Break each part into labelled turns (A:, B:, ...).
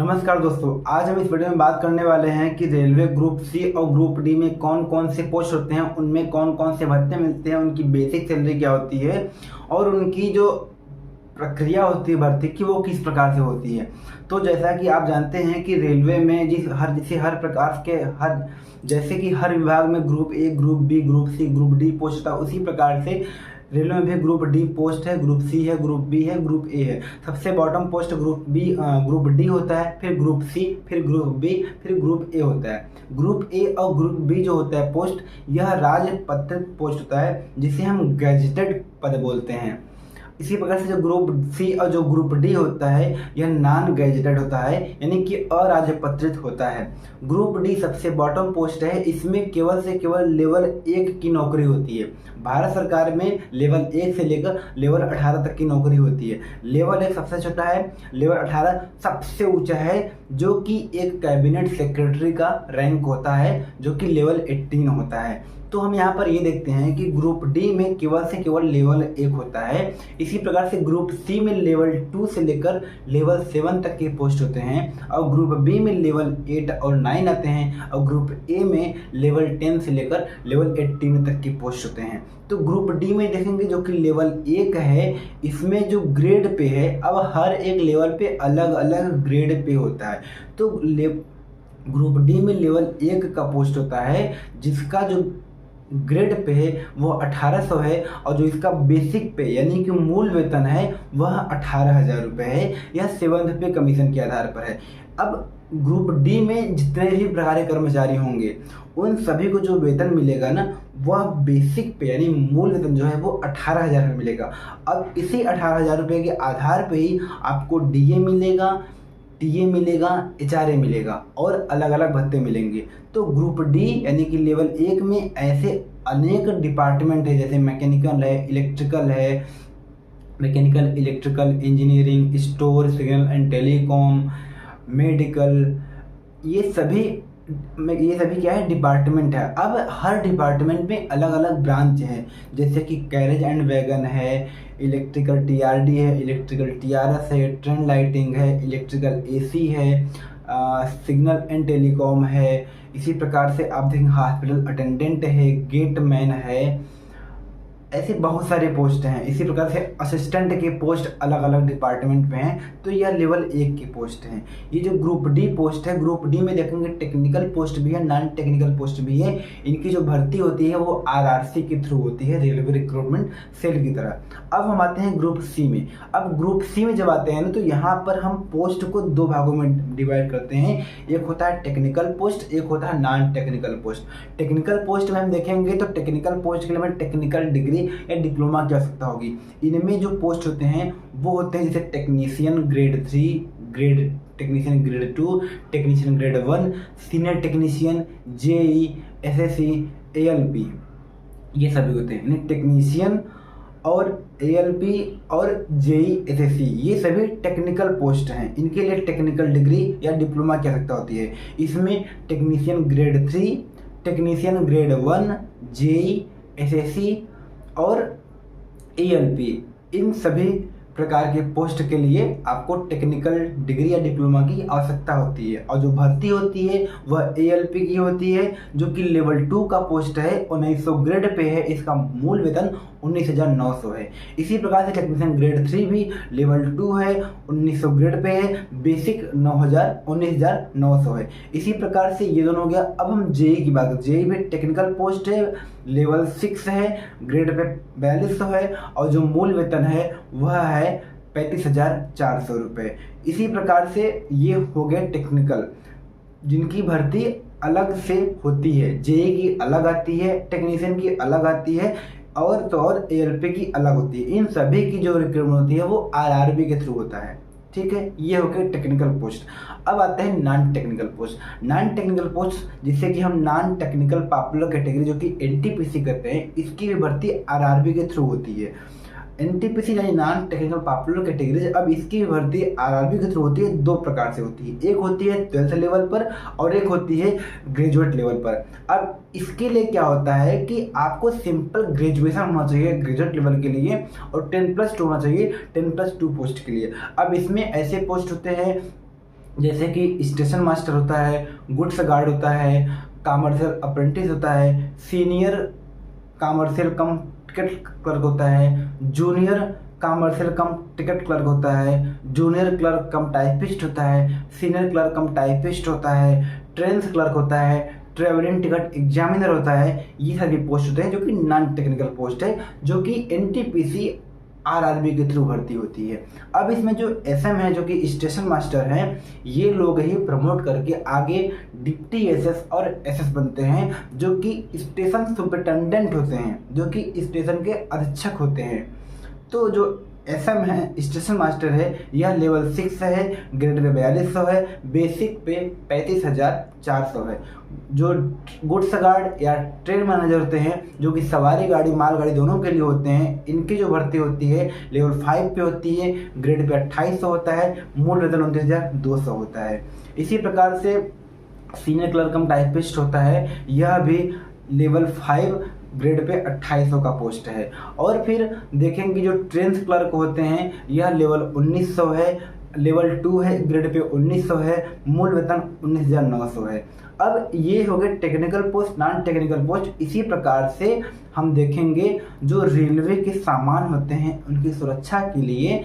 A: नमस्कार दोस्तों, आज हम इस वीडियो में बात करने वाले हैं कि रेलवे ग्रुप सी और ग्रुप डी में कौन कौन से पोस्ट होते हैं, उनमें कौन कौन से भत्ते मिलते हैं, उनकी बेसिक सैलरी क्या होती है और उनकी जो प्रक्रिया होती है भर्ती की वो किस प्रकार से होती है। तो जैसा कि आप जानते हैं कि रेलवे में जैसे हर प्रकार के जैसे कि हर विभाग में group A, group B, group C, group D post था, उसी प्रकार से रेलवे में भी ग्रुप डी पोस्ट है, ग्रुप सी है, ग्रुप बी है, ग्रुप ए है। सबसे बॉटम पोस्ट ग्रुप डी होता है, फिर ग्रुप सी, फिर ग्रुप बी, फिर ग्रुप ए होता है। ग्रुप ए और ग्रुप बी जो होता है पोस्ट, यह राजपत्रित पोस्ट होता है जिसे हम गैजेटेड पद बोलते हैं। इसी प्रकार से जो ग्रुप सी और जो ग्रुप डी होता है यह नॉन गैजेटेड होता है, यानी कि अराजपत्रित होता है। ग्रुप डी सबसे बॉटम पोस्ट है, इसमें केवल से केवल लेवल 1 की नौकरी होती है। भारत सरकार में लेवल 1 से लेकर लेवल 18 तक की नौकरी होती है। लेवल 1 सबसे छोटा है, लेवल 18 सबसे ऊंचा है, जो कि एक कैबिनेट सेक्रेटरी का रैंक होता है, जो कि लेवल 18 होता है। तो हम यहाँ पर ये देखते हैं कि ग्रुप डी में केवल से केवल लेवल 1 होता है। इसी प्रकार से ग्रुप सी में लेवल 2 से लेकर लेवल 7 तक के पोस्ट होते हैं, और ग्रुप बी में लेवल 8 और 9 आते हैं, और ग्रुप ए में लेवल 10 से लेकर लेवल 18 तक के पोस्ट होते हैं। तो ग्रुप डी में देखेंगे जो कि लेवल 1 है, इसमें जो ग्रेड पे है, अब हर एक लेवल पे अलग अलग ग्रेड पे होता है। तो ग्रुप डी में लेवल 1 का पोस्ट होता है जिसका जो ग्रेड पे है वो 1800 है, और जो इसका बेसिक पे यानी कि मूल वेतन है वह 18,000 रुपये है। यह 7th पे कमीशन के आधार पर है। अब ग्रुप डी में जितने भी प्रकार के कर्मचारी होंगे उन सभी को जो वेतन मिलेगा ना, वह बेसिक पे यानी मूल वेतन जो है वो 18,000 रुपये मिलेगा। अब इसी 18,000 रुपये के आधार पे ही आपको डीए मिलेगा, टीए मिलेगा, एचआरए मिलेगा और अलग अलग भत्ते मिलेंगे। तो ग्रुप डी यानी कि लेवल 1 में ऐसे अनेक डिपार्टमेंट है, जैसे मैकेनिकल है, इलेक्ट्रिकल है, mechanical electrical engineering, store, signal and telecom, medical, ये सभी क्या है, डिपार्टमेंट है। अब हर डिपार्टमेंट में अलग अलग ब्रांच है, जैसे कि कैरेज एंड वैगन है, इलेक्ट्रिकल टीआरडी है, इलेक्ट्रिकल टीआरएस है, ट्रेन लाइटिंग है, इलेक्ट्रिकल एसी है, सिग्नल एंड टेलीकॉम है। इसी प्रकार से आप देखेंगे हॉस्पिटल अटेंडेंट है, गेट मैन है, ऐसे बहुत सारे पोस्ट हैं। इसी प्रकार से असिस्टेंट के पोस्ट अलग अलग डिपार्टमेंट में हैं। तो यह लेवल 1 की पोस्ट हैं। ये जो ग्रुप डी पोस्ट है, ग्रुप डी में देखेंगे टेक्निकल पोस्ट भी है, नॉन टेक्निकल पोस्ट भी है। इनकी जो भर्ती होती है वो आरआरसी के थ्रू होती है, रेलवे रिक्रूटमेंट सेल की तरह। अब हम आते हैं ग्रुप सी में। अब ग्रुप सी में जब आते हैं ना, तो यहाँ पर हम पोस्ट को 2 भागों में डिवाइड करते हैं। एक होता है टेक्निकल पोस्ट, एक होता है non technical post. Technical post में हम देखेंगे तो टेक्निकल पोस्ट के लिए हमें टेक्निकल डिग्री या डिप्लोमा की आवश्यकता होगी। इनमें जो पोस्ट होते हैं वो होते हैं जैसे technician grade 3, technician grade 2, technician grade 1, senior technician, JE, SSC, ALP, ये सभी होते हैं। यानी टेक्नीशियन और एएलपी और जेई, एसएससी, ये सभी टेक्निकल पोस्ट हैं। इनके लिए टेक्निकल डिग्री या डिप्लोमा की आवश्यकता होती है। इसमें technician grade 3, technician grade 1, JE, SSC और एएलपी, इन सभी प्रकार के पोस्ट के लिए आपको टेक्निकल डिग्री या डिप्लोमा की आवश्यकता होती है। और जो भर्ती होती है वह एएलपी की होती है, जो कि लेवल 2 का पोस्ट है, 1900 ग्रेड पे है। इसका मूल वेतन 19,900 है। इसी प्रकार से टेक्नीशियन ग्रेड 3 भी लेवल 2 है, 1900 ग्रेड पे है, बेसिक 19,900 है। इसी प्रकार से ये दोनों हो गया। अब हम जेई की बात करें। जेई में टेक्निकल पोस्ट है, लेवल 6 है, ग्रेड पे 4200 है, और जो मूल वेतन है वह है 35,400 रुपये। इसी प्रकार से ये हो गया टेक्निकल, जिनकी भर्ती अलग से होती है। जेई की अलग आती है, टेक्नीशियन की अलग आती है, और तो और एएलपी की अलग होती है। इन सभी की जो रिक्रूटमेंट होती है वो आरआरबी के थ्रू होता है। ठीक है, ये हो गया टेक्निकल पोस्ट। अब आते हैं non technical post. Non technical post जिसे कि हम नॉन टेक्निकल पॉपुलर कैटेगरी जो कि एनटीपीसी कहते हैं, इसकी भी भर्ती आरआरबी के थ्रू होती है। एनटीपीसी यानी नॉन टेक्निकल पॉपुलर कैटेगरी, अब इसकी भर्ती आरआरबी के थ्रू होती है। 2 प्रकार से होती है, एक होती है 12th लेवल पर और एक होती है ग्रेजुएट लेवल पर। अब इसके लिए क्या होता है कि आपको सिंपल ग्रेजुएशन होना चाहिए ग्रेजुएट लेवल के लिए, और 10+2 होना चाहिए 10+2 पोस्ट के लिए। अब इसमें ऐसे पोस्ट होते हैं जैसे कि स्टेशन मास्टर होता है, गुड्स गार्ड होता है, कमर्शियल अप्रेंटिस होता है, सीनियर कमर्शियल कम टिकट क्लर्क होता है, जूनियर कमर्शियल कम टिकट क्लर्क होता है, जूनियर क्लर्क कम टाइपिस्ट होता है, सीनियर क्लर्क कम टाइपिस्ट होता है, ट्रेन्स क्लर्क होता है, ट्रेवलिंग टिकट एग्जामिनर होता है। ये सभी पोस्ट होते हैं जो कि नॉन टेक्निकल पोस्ट है, जो कि एनटीपीसी आरआरबी के थ्रू भर्ती होती है। अब इसमें जो एसएम है, जो कि स्टेशन मास्टर हैं, ये लोग ही प्रमोट करके आगे डिप्टी एसएस और एसएस बनते हैं, जो कि स्टेशन सुपरिटेंडेंट होते हैं, जो कि स्टेशन के अधीक्षक होते हैं। तो जो एसएम है, स्टेशन मास्टर है, यह लेवल 6 है, ग्रेड पे 4200 है, बेसिक पे 35,400 है। जो गुड्स गार्ड या ट्रेन मैनेजर होते हैं, जो कि सवारी गाड़ी मालगाड़ी दोनों के लिए होते हैं, इनकी जो भर्ती होती है लेवल 5 पे होती है, ग्रेड पे 2800 होता है, मूल वेतन 29,200 होता है। इसी प्रकार से सीनियर क्लर्क कम टाइपिस्ट होता है, यह भी लेवल 5 ग्रेड पे 2800 का पोस्ट है। और फिर देखेंगे जो ट्रेन्स क्लर्क होते हैं, यह लेवल 1900 है, लेवल 2 है, ग्रेड पे 1900 है, मूल वेतन 19,900 है। अब ये हो गए technical post, non technical post. इसी प्रकार से हम देखेंगे जो रेलवे के सामान होते हैं उनकी सुरक्षा के लिए,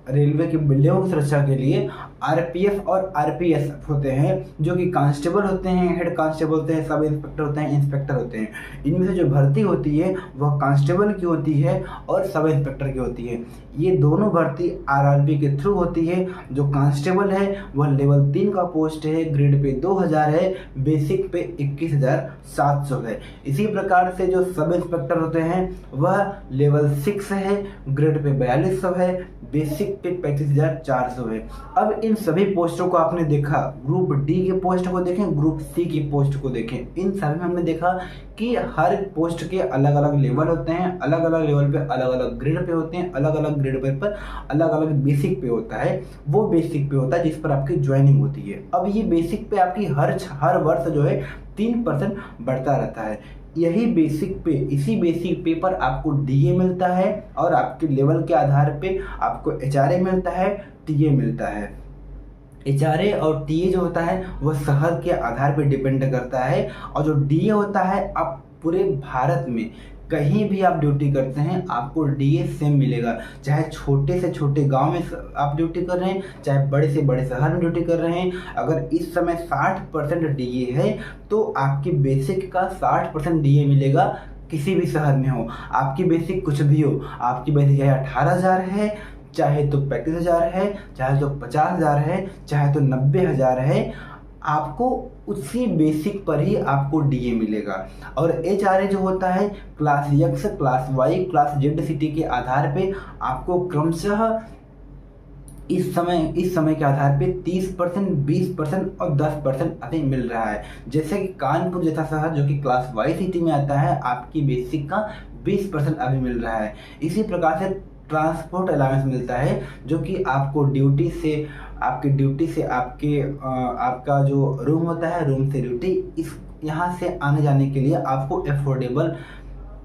A: रेलवे की बिल्डिंगों की सुरक्षा के लिए आरपीएफ और आरपीएस होते हैं, जो कि कांस्टेबल होते हैं, हेड कांस्टेबल होते हैं, सब इंस्पेक्टर होते हैं, इंस्पेक्टर होते हैं। इनमें से जो भर्ती होती है वह कांस्टेबल की होती है और सब इंस्पेक्टर की होती है। ये दोनों भर्ती आरआरबी के थ्रू होती है। जो कांस्टेबल है वह लेवल 3 का पोस्ट है, ग्रेड पे 2000 है, बेसिक पे 21,700 है। इसी प्रकार से जो सब इंस्पेक्टर होते हैं वह लेवल 6 है, ग्रेड पे 4200 है, बेसिक पे 35,400 है। अब इन सभी पोस्टों को आपने देखा, ग्रुप डी के पोस्ट को देखें, ग्रुप सी की पोस्ट को देखें। इन सभी में हमने देखा कि हर पोस्ट के अलग अलग लेवल होते हैं, अलग अलग लेवल पे अलग अलग ग्रेड पे होते हैं, अलग अलग ग्रेड पर अलग अलग बेसिक पे होता है। वो बेसिक पे होता है जिस पर आपकी ज्वाइनिंग होती है। अब ये बेसिक पे आपकी हर वर्ष जो है 3% बढ़ता रहता है। यही बेसिक पे, इसी बेसिक पे पर आपको डीए मिलता है और आपके लेवल के आधार पे आपको एचआरए मिलता है, टीए मिलता है। एचआरए और टीए जो होता है वह शहर के आधार पे डिपेंड करता है, और जो डीए होता है आप पूरे भारत में कहीं भी आप ड्यूटी करते हैं आपको डीए सेम मिलेगा। चाहे छोटे से छोटे गांव में आप ड्यूटी कर रहे हैं, चाहे बड़े से बड़े शहर में ड्यूटी कर रहे हैं, अगर इस समय 60% डीए है तो आपकी बेसिक का 60% डीए मिलेगा। किसी भी शहर में हो, आपकी बेसिक कुछ भी हो, आपकी बेसिक चाहे 18,000 है, चाहे तो 35,000 है, चाहे तो 50,000 है, चाहे तो 90,000 है, आपको उसी बेसिक पर ही आपको डीए मिलेगा। और एचआरए जो होता है class X, class Y, class Z city के आधार पे आपको क्रमशः इस समय के आधार पे 30%, 20% और 10% अभी मिल रहा है। जैसे कि कानपुर जैसा शहर जो कि क्लास वाई सिटी में आता है, आपकी बेसिक का 20% अभी मिल रहा है। इसी प्रकार से ट्रांसपोर्ट अलाउंस मिलता है, जो कि आपको ड्यूटी से आपका जो रूम होता है, रूम से ड्यूटी, इस यहाँ से आने जाने के लिए आपको अफोर्डेबल,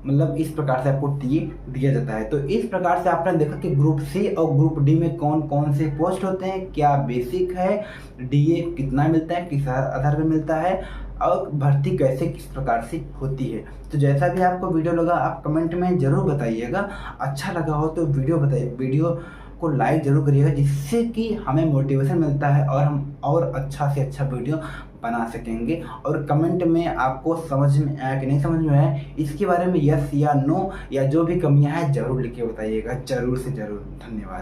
A: मतलब इस प्रकार से आपको टीए दिया जाता है। तो इस प्रकार से आपने देखा कि ग्रुप सी और ग्रुप डी में कौन कौन से पोस्ट होते हैं, क्या बेसिक है, डीए कितना मिलता है, किस आधार पर मिलता है, और भर्ती कैसे किस प्रकार से होती है। तो जैसा भी आपको वीडियो लगा आप कमेंट में ज़रूर बताइएगा। अच्छा लगा हो तो वीडियो को लाइक ज़रूर करिएगा, जिससे कि हमें मोटिवेशन मिलता है और हम और अच्छा से अच्छा वीडियो बना सकेंगे। और कमेंट में आपको समझ में आया कि नहीं समझ में आया, इसके बारे में यस या नो या जो भी कमियां हैं ज़रूर लिख के बताइएगा, ज़रूर से ज़रूर। धन्यवाद।